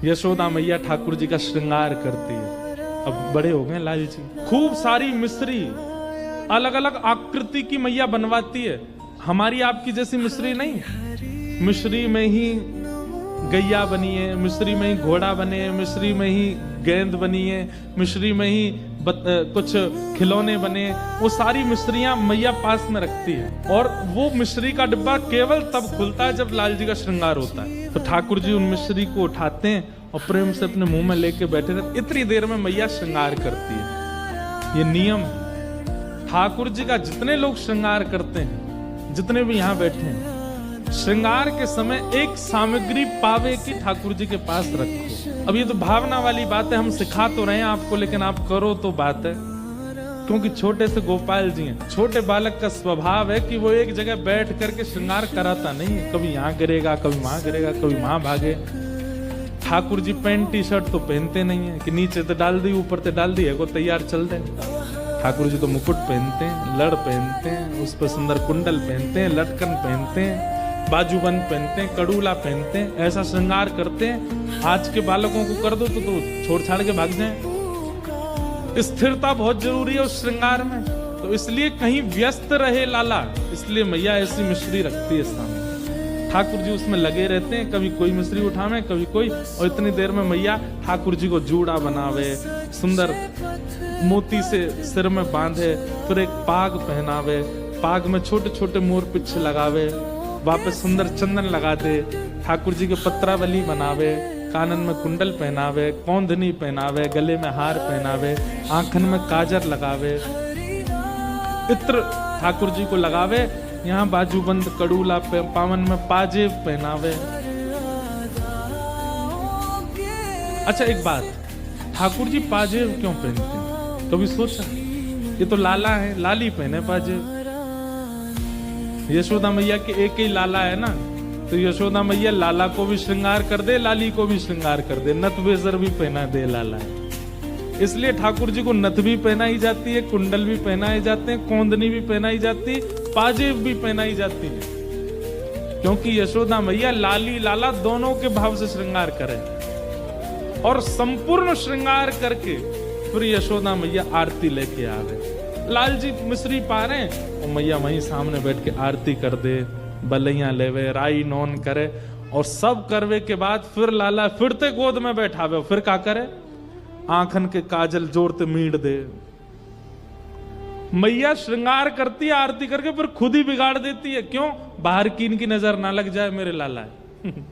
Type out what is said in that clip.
यशोदा मैया ठाकुर जी का श्रृंगार करती है। अब बड़े हो गए लाल जी, खूब सारी मिस्री अलग अलग आकृति की मैया बनवाती है। हमारी आपकी जैसी मिस्री नहीं, मिस्री में ही गैया बनी है, मिस्री में ही घोड़ा बने, मिस्री में ही गेंद बनी है, मिस्री में ही कुछ खिलौने बने। वो सारी मिस्रियां मैया पास में रखती है और वो मिस्री का डिब्बा केवल तब खुलता है जब लाल जी का श्रृंगार होता है। तो ठाकुर जी उन मिस्री को उठाते हैं और प्रेम से अपने मुंह में लेके बैठे रहते। इतनी देर में मैया श्रृंगार करती है। ये नियम ठाकुर जी का जितने लोग श्रृंगार करते हैं, जितने भी यहाँ बैठे हैं, श्रृंगार के समय एक सामग्री पावे की ठाकुर जी के पास रखो। अब ये तो भावना वाली बात है, हम सिखा तो रहे हैं आपको, लेकिन आप करो तो बात है। क्योंकि छोटे से गोपाल जी हैं, छोटे बालक का स्वभाव है कि वो एक जगह बैठ करके श्रृंगार कराता नहीं है। कभी यहाँ गिरेगा, कभी वहां गिरेगा, कभी वहां भागे। Thakur ji pant T shirt तो पहनते नहीं है कि नीचे तो डाल दी ऊपर तो डाल दी है, को तैयार चल दे। ठाकुर जी तो मुकुट पहनते हैं, लड़ पहनते हैं, उस पर सुंदर कुंडल पहनते हैं, लटकन पहनते हैं, बाजूबंद पहनते हैं, कड़ूला पहनते हैं, ऐसा श्रृंगार करते हैं। आज के बालकों को कर दो तो छोड़ छाड़ के भाग जाएं। स्थिरता बहुत जरूरी है उस श्रृंगार में, तो इसलिए कहीं व्यस्त रहे लाला, इसलिए मैया ऐसी मिश्री रखती है सामने। ठाकुर जी उसमें लगे रहते हैं, कभी कोई मिश्री उठावे, कभी कोई, और इतनी देर में मैया ठाकुर जी को जूड़ा बनावे, सुंदर मोती से सिर में बांधे, फिर एक पाग पहनावे, पाग में छोटे छोटे मोर पिच्छ लगावे, वापस सुंदर चंदन लगा दे, ठाकुर जी के पत्रावली बनावे, कानन में कुंडल पहनावे, कौंधनी पहनावे, गले में हार पहनावे, आंखन में काजर लगावे, इत्र ठाकुर जी को लगावे, यहाँ बाजूबंद कड़ूला पावन में पाजेब पहनावे। अच्छा एक बात, ठाकुर जी पाजेब क्यों पहनते हैं? कभी सोचा? ये तो लाला है, लाली पहने पाजेब। यशोदा मैया के एक ही लाला है ना, तो यशोदा मैया लाला को भी श्रृंगार कर दे, लाली को भी श्रृंगार कर दे, नथ बेजर भी पहना दे लाला है। इसलिए ठाकुर जी को नथ भी पहनाई जाती है, कुंडल भी पहनाए जाते हैं, कौंदनी भी पहनाई जाती है, पाजेब भी पहनाई जाती है, क्योंकि यशोदा मैया लाली लाला दोनों के भाव से श्रृंगार करे और संपूर्ण श्रृंगार करके फिर यशोदा मैया आरती लेके आवे। लाल जी मिश्री पा रहे हैं और मैया वहीं सामने बैठ के आरती कर दे, बलैया लेवे, राई नौन करे, और सब करवे के बाद फिर लाला फिरते गोद में बैठावे, फिर क्या करे? आंखन के काजल जोड़ते मीड़ दे। मैया श्रृंगार करती है आरती करके, फिर खुद ही बिगाड़ देती है। क्यों? बाहर की इनकी नजर ना लग जाए, मेरे लाला है।